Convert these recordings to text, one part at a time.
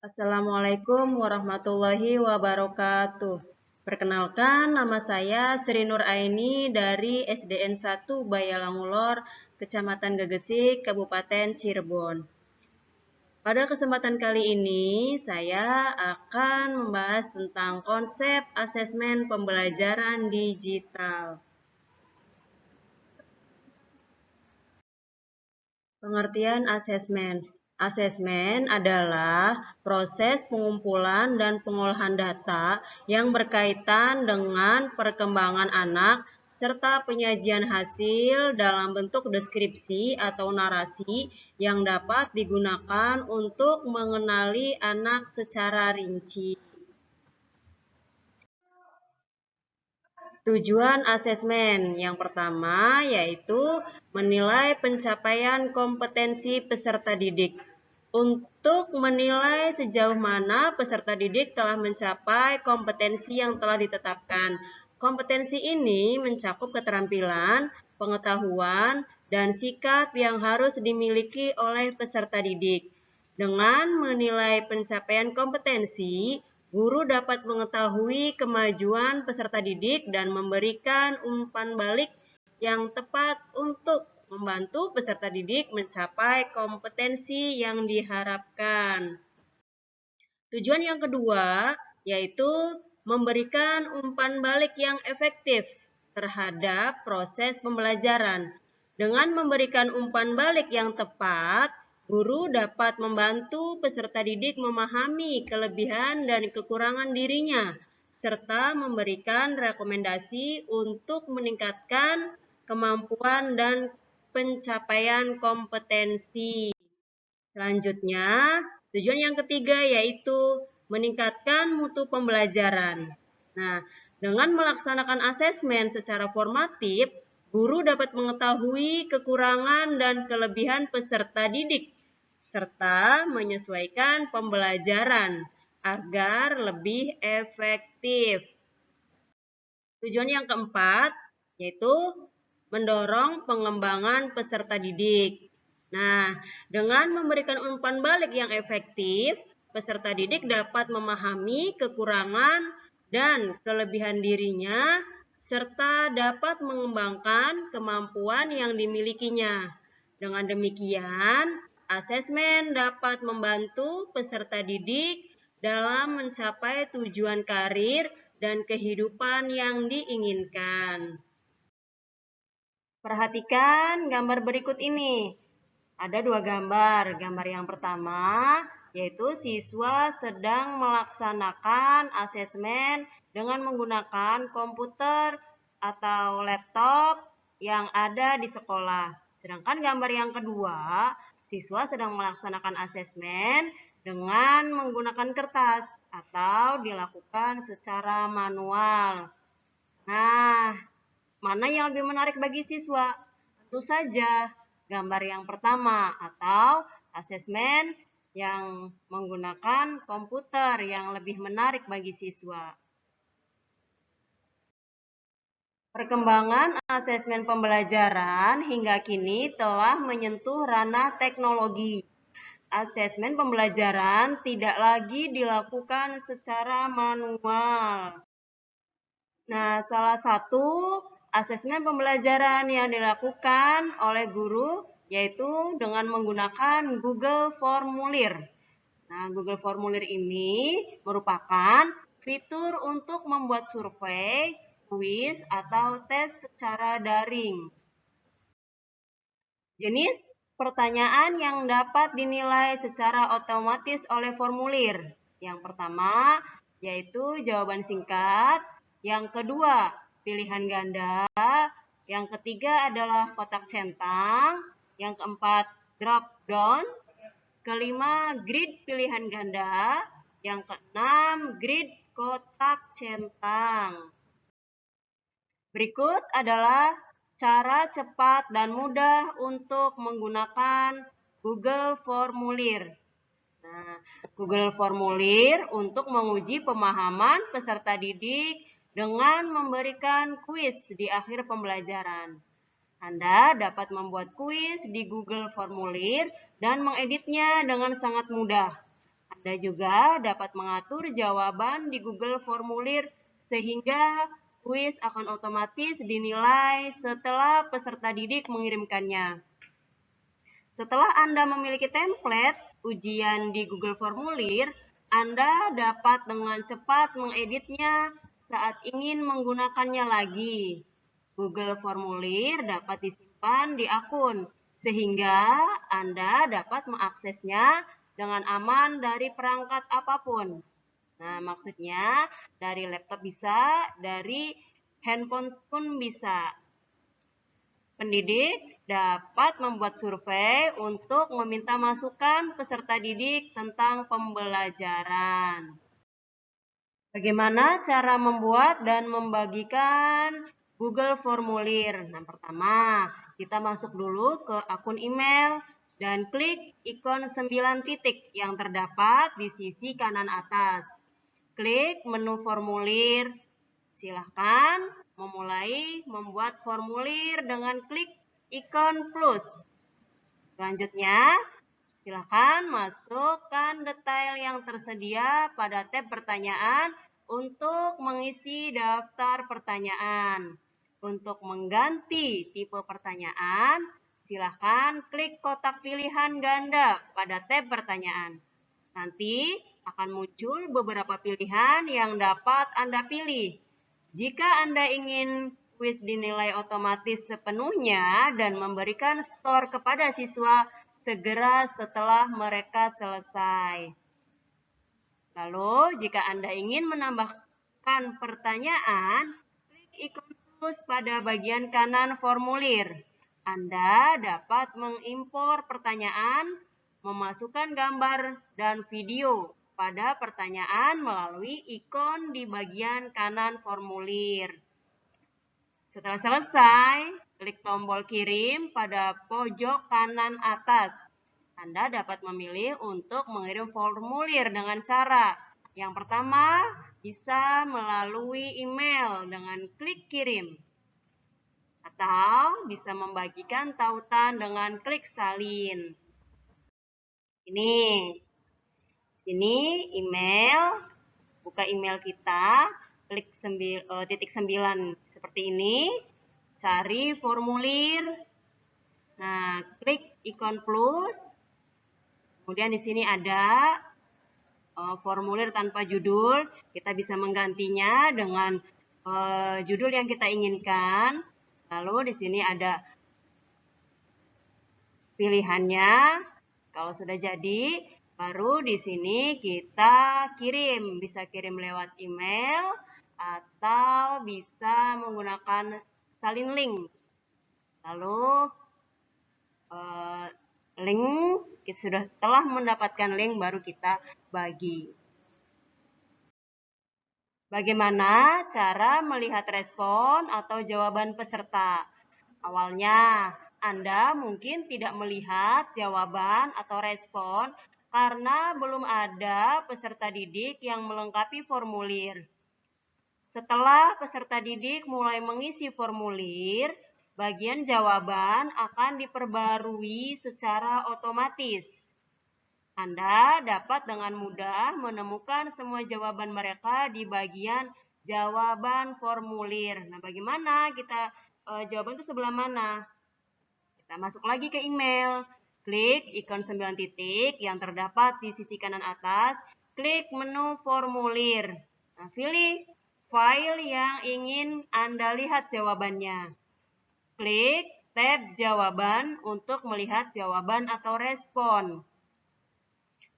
Assalamualaikum warahmatullahi wabarakatuh. Perkenalkan, nama saya Sri Nur Aini dari SDN 1 Bayalangulor, Kecamatan Gegesik, Kabupaten Cirebon. Pada kesempatan kali ini, saya akan membahas tentang konsep asesmen pembelajaran digital. Pengertian asesmen. Asesmen adalah proses pengumpulan dan pengolahan data yang berkaitan dengan perkembangan anak serta penyajian hasil dalam bentuk deskripsi atau narasi yang dapat digunakan untuk mengenali anak secara rinci. Tujuan asesmen yang pertama yaitu menilai pencapaian kompetensi peserta didik. Untuk menilai sejauh mana peserta didik telah mencapai kompetensi yang telah ditetapkan. Kompetensi ini mencakup keterampilan, pengetahuan, dan sikap yang harus dimiliki oleh peserta didik. Dengan menilai pencapaian kompetensi, guru dapat mengetahui kemajuan peserta didik dan memberikan umpan balik yang tepat untuk membantu peserta didik mencapai kompetensi yang diharapkan. Tujuan yang kedua yaitu memberikan umpan balik yang efektif terhadap proses pembelajaran. Dengan memberikan umpan balik yang tepat, guru dapat membantu peserta didik memahami kelebihan dan kekurangan dirinya, serta memberikan rekomendasi untuk meningkatkan kemampuan dan pencapaian kompetensi. Selanjutnya, tujuan yang ketiga yaitu meningkatkan mutu pembelajaran. Nah, dengan melaksanakan asesmen secara formatif, guru dapat mengetahui kekurangan dan kelebihan peserta didik, serta menyesuaikan pembelajaran agar lebih efektif. Tujuan yang keempat yaitu mendorong pengembangan peserta didik. Nah, dengan memberikan umpan balik yang efektif, peserta didik dapat memahami kekurangan dan kelebihan dirinya, serta dapat mengembangkan kemampuan yang dimilikinya. Dengan demikian, asesmen dapat membantu peserta didik dalam mencapai tujuan karir dan kehidupan yang diinginkan. Perhatikan gambar berikut ini. Ada dua gambar. Gambar yang pertama yaitu siswa sedang melaksanakan asesmen dengan menggunakan komputer atau laptop yang ada di sekolah. Sedangkan gambar yang kedua, siswa sedang melaksanakan asesmen dengan menggunakan kertas atau dilakukan secara manual. Nah, mana yang lebih menarik bagi siswa? Tentu saja gambar yang pertama atau asesmen yang menggunakan komputer yang lebih menarik bagi siswa. Perkembangan asesmen pembelajaran hingga kini telah menyentuh ranah teknologi. Asesmen pembelajaran tidak lagi dilakukan secara manual. Nah, salah satu asesmen pembelajaran yang dilakukan oleh guru yaitu dengan menggunakan Google Formulir. Nah, Google Formulir ini merupakan fitur untuk membuat survei, kuis, atau tes secara daring. Jenis pertanyaan yang dapat dinilai secara otomatis oleh formulir. Yang pertama yaitu jawaban singkat, yang kedua pilihan ganda, yang ketiga adalah kotak centang, yang keempat drop down, kelima grid pilihan ganda, yang keenam grid kotak centang. Berikut adalah cara cepat dan mudah untuk menggunakan Google Formulir. Nah, Google Formulir untuk menguji pemahaman peserta didik dengan memberikan kuis di akhir pembelajaran. Anda dapat membuat kuis di Google Formulir dan mengeditnya dengan sangat mudah. Anda juga dapat mengatur jawaban di Google Formulir sehingga kuis akan otomatis dinilai setelah peserta didik mengirimkannya. Setelah Anda memiliki template ujian di Google Formulir, Anda dapat dengan cepat mengeditnya saat ingin menggunakannya lagi. Google Formulir dapat disimpan di akun, sehingga Anda dapat mengaksesnya dengan aman dari perangkat apapun. Nah, maksudnya dari laptop bisa, dari handphone pun bisa. Pendidik dapat membuat survei untuk meminta masukan peserta didik tentang pembelajaran. Bagaimana cara membuat dan membagikan Google Formulir? Nah, pertama, kita masuk dulu ke akun email dan klik ikon 9 titik yang terdapat di sisi kanan atas. Klik menu formulir. Silahkan memulai membuat formulir dengan klik ikon plus. Selanjutnya, silahkan masukkan detail yang tersedia pada tab pertanyaan untuk mengisi daftar pertanyaan. Untuk mengganti tipe pertanyaan, silahkan klik kotak pilihan ganda pada tab pertanyaan. Nanti akan muncul beberapa pilihan yang dapat Anda pilih. Jika Anda ingin kuis dinilai otomatis sepenuhnya dan memberikan skor kepada siswa segera setelah mereka selesai. Lalu, jika Anda ingin menambahkan pertanyaan, klik ikon plus pada bagian kanan formulir. Anda dapat mengimpor pertanyaan, memasukkan gambar dan video pada pertanyaan melalui ikon di bagian kanan formulir. Setelah selesai, klik tombol kirim pada pojok kanan atas. Anda dapat memilih untuk mengirim formulir dengan cara yang pertama, bisa melalui email dengan klik kirim. Atau bisa membagikan tautan dengan klik salin. Ini email, buka email kita, klik titik 9 seperti ini, cari formulir. Nah, klik ikon plus. Kemudian di sini ada formulir tanpa judul. Kita bisa menggantinya dengan judul yang kita inginkan. Lalu di sini ada pilihannya. Kalau sudah jadi, baru di sini kita kirim. Bisa kirim lewat email atau bisa menggunakan salin link. Lalu link, kita telah mendapatkan link baru kita bagi. Bagaimana cara melihat respon atau jawaban peserta? Awalnya, Anda mungkin tidak melihat jawaban atau respon karena belum ada peserta didik yang melengkapi formulir. Setelah peserta didik mulai mengisi formulir, bagian jawaban akan diperbarui secara otomatis. Anda dapat dengan mudah menemukan semua jawaban mereka di bagian jawaban formulir. Nah, bagaimana kita jawaban itu sebelah mana? Kita masuk lagi ke email. Klik ikon 9 titik yang terdapat di sisi kanan atas. Klik menu formulir. Nah, pilih file yang ingin Anda lihat jawabannya. Klik tab jawaban untuk melihat jawaban atau respon.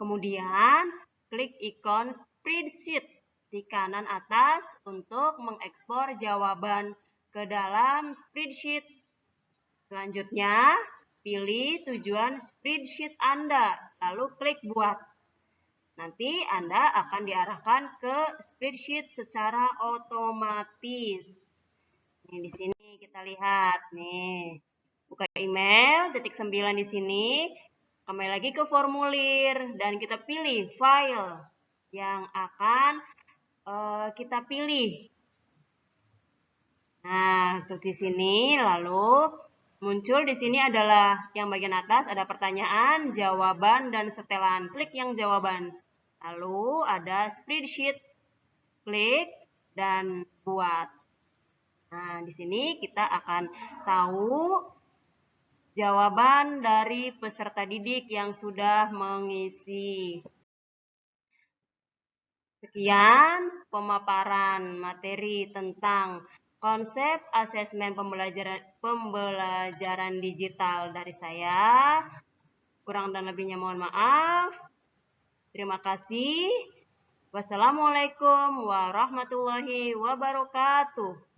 Kemudian, klik ikon spreadsheet di kanan atas untuk mengekspor jawaban ke dalam spreadsheet. Selanjutnya, pilih tujuan spreadsheet Anda, lalu klik buat. Nanti Anda akan diarahkan ke spreadsheet secara otomatis. Di sini kita lihat nih. Buka email, titik 9 di sini. Kembali lagi ke formulir dan kita pilih file yang akan kita pilih. Nah, klik di sini, lalu muncul di sini adalah yang bagian atas ada pertanyaan, jawaban, dan setelan. Klik yang jawaban. Lalu ada spreadsheet, klik dan buat. Nah, di sini kita akan tahu jawaban dari peserta didik yang sudah mengisi. Sekian pemaparan materi tentang konsep asesmen pembelajaran digital dari saya. Kurang dan lebihnya mohon maaf. Terima kasih. Wassalamualaikum warahmatullahi wabarakatuh.